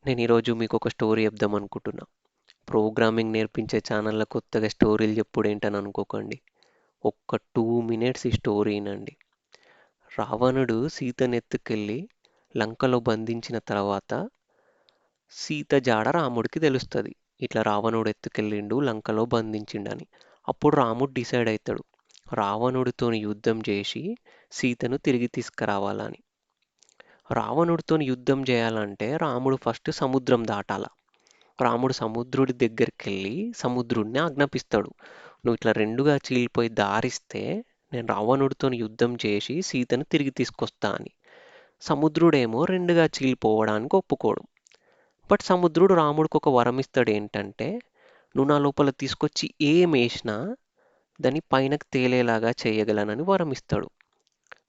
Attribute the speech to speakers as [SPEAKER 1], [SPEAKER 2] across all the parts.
[SPEAKER 1] నేను ఈరోజు మీకు ఒక స్టోరీ చెప్దాం అనుకుంటున్నా. ప్రోగ్రామింగ్ నేర్పించే ఛానళ్ళ కొత్తగా స్టోరీలు చెప్పుడు ఏంటని అనుకోకండి. ఒక్క 2 మినిట్స్ ఈ స్టోరీ వినండి. రావణుడు సీతను ఎత్తుకెళ్ళి లంకలో బంధించిన తర్వాత సీత జాడ రాముడికి తెలుస్తుంది. ఇట్లా రావణుడు ఎత్తుకెళ్ళిండు లంకలో బంధించిండని. అప్పుడు రాముడు డిసైడ్ అవుతాడు రావణుడితోని యుద్ధం చేసి సీతను తిరిగి తీసుకురావాలని. రావణుడితోని యుద్ధం చేయాలంటే రాముడు ఫస్ట్ సముద్రం దాటాల. రాముడు సముద్రుడి దగ్గరికెళ్ళి సముద్రుడిని ఆజ్ఞాపిస్తాడు. నువ్వు ఇట్లా రెండుగా చీలిపోయి దారిస్తే నేను రావణుడితోని యుద్ధం చేసి సీతను తిరిగి తీసుకొస్తా అని. సముద్రుడేమో రెండుగా చీలిపోవడానికి ఒప్పుకోడు. బట్ సముద్రుడు రాముడికి ఒక వరం ఇస్తాడు ఏంటంటే, నువ్వు నా లోపల తీసుకొచ్చి ఏం వేసినా దాన్ని పైనకు తేలేలాగా చేయగలనని వరం ఇస్తాడు.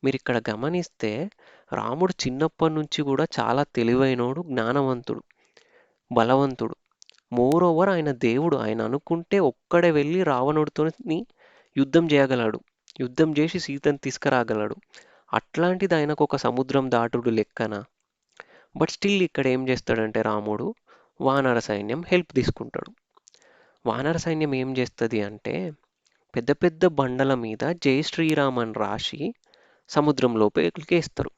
[SPEAKER 1] మీరు ఇక్కడ గమనిస్తే రాముడు చిన్నప్పటి నుంచి కూడా చాలా తెలివైనోడు, జ్ఞానవంతుడు, బలవంతుడు. మోర్ ఓవర్ ఆయన దేవుడు. ఆయన అనుకుంటే ఒక్కడే వెళ్ళి రావణుడితోని యుద్ధం చేయగలడు. యుద్ధం చేసి సీతను తీసుకురాగలడు. అట్లాంటిది ఆయనకు ఒక సముద్రం దాటుడు లెక్కన. బట్ స్టిల్ ఇక్కడ ఏం చేస్తాడంటే రాముడు వానర సైన్యం హెల్ప్ తీసుకుంటాడు. వానర సైన్యం ఏం చేస్తుంది అంటే పెద్ద పెద్ద బండల మీద జై శ్రీరామ్ అని రాసి సముద్రం లోపలికి వేస్తారు.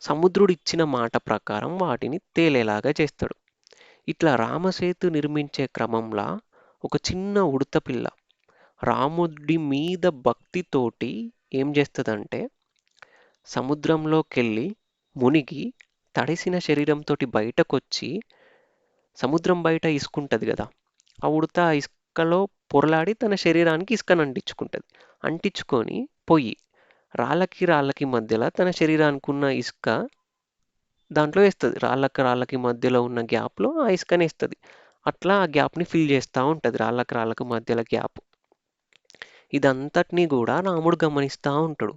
[SPEAKER 1] సముద్రుడు ఇచ్చిన మాట ప్రకారం వాటిని తేలేలాగా చేస్తాడు. ఇట్లా రామసేతు నిర్మించే క్రమంలో ఒక చిన్న ఉడత పిల్ల రాముడి మీద భక్తితోటి ఏం చేస్తుందంటే సముద్రంలోకెళ్ళి మునిగి తడిసిన శరీరంతో బయటకొచ్చి సముద్రం బయట ఇసుకుంటుంది కదా, ఆ ఉడత ఆ ఇసుకలో పొరలాడి తన శరీరానికి ఇసుకను అంటించుకుంటుంది. అంటించుకొని పొయ్యి రాళ్ళకి రాళ్ళకి మధ్యలో తన శరీరానికి ఉన్న ఇసుక దాంట్లో వేస్తుంది. రాళ్ళకి రాళ్ళకి మధ్యలో ఉన్న గ్యాప్లో ఆ ఇసుకని వేస్తుంది. అట్లా ఆ గ్యాప్ని ఫిల్ చేస్తూ ఉంటుంది, రాళ్ళకి రాళ్ళకి మధ్యలో గ్యాప్. ఇదంతటినీ కూడా రాముడు గమనిస్తూ ఉంటాడు.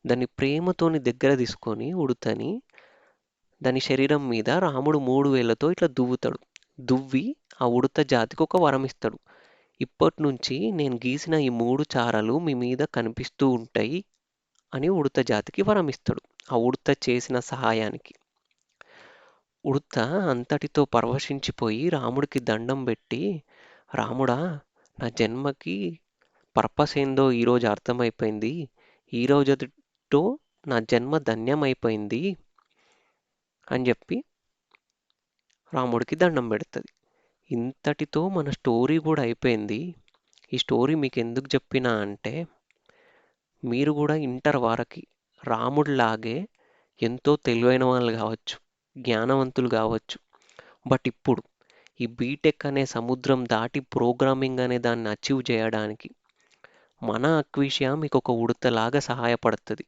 [SPEAKER 1] దాన్ని ప్రేమతోని దగ్గర తీసుకొని ఉడతని దాని శరీరం మీద రాముడు 3 వేళ్ళతో ఇట్లా దువ్వుతాడు. దువ్వి ఆ ఉడత జాతికి ఒక వరం ఇస్తాడు. ఇప్పటి నుంచి నేను గీసిన ఈ 3 చారలు మీ మీద కనిపిస్తూ ఉంటాయి అని ఉడత జాతికి వరం ఇస్తాడు, ఆ ఉడత చేసిన సహాయానికి. ఉడత అంతటితో పరవశించిపోయి రాముడికి దండం పెట్టి, రాముడా, నా జన్మకి పర్పస్ ఏందో ఈరోజు అర్థమైపోయింది. ఈ రోజుతో నా జన్మ ధన్యమైపోయింది అని చెప్పి రాముడికి దండం పెడుతుంది. ఇంతటితో మన స్టోరీ కూడా అయిపోయింది. ఈ స్టోరీ మీకు ఎందుకు చెప్పినా అంటే మీరు కూడా ఇంటర్ వారకి రాముడిలాగే ఎంతో తెలివైన వాళ్ళు కావచ్చు, జ్ఞానవంతులు కావచ్చు. బట్ ఇప్పుడు ఈ బీటెక్ అనే సముద్రం దాటి ప్రోగ్రామింగ్ అనే దాన్ని అచీవ్ చేయడానికి మన అక్విషియా మీకు ఒక ఉడతలాగా సహాయపడుతుంది.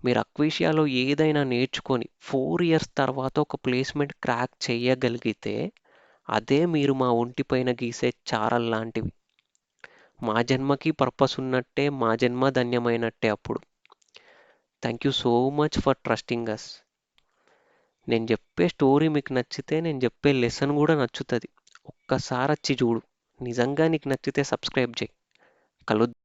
[SPEAKER 1] మీరు అక్విషియాలో ఏదైనా నేర్చుకొని 4 ఇయర్స్ తర్వాత ఒక ప్లేస్మెంట్ క్రాక్ చేయగలిగితే అదే మీరు మా ఒంటిపైన గీసే చారల్ లాంటివి. మా జన్మకి పర్పస్ ఉన్నట్టే, మా జన్మ ధన్యమైనట్టే అప్పుడు. Thank you so much for trusting us. నేను చెప్పే స్టోరీ మీకు నచ్చితే నేను చెప్పే లెసన్ కూడా నచ్చుతుంది. ఒక్కసారి వచ్చి చూడు. నిజంగా నీకు నచ్చితే సబ్స్క్రైబ్ చేయి. కలుద్దాం.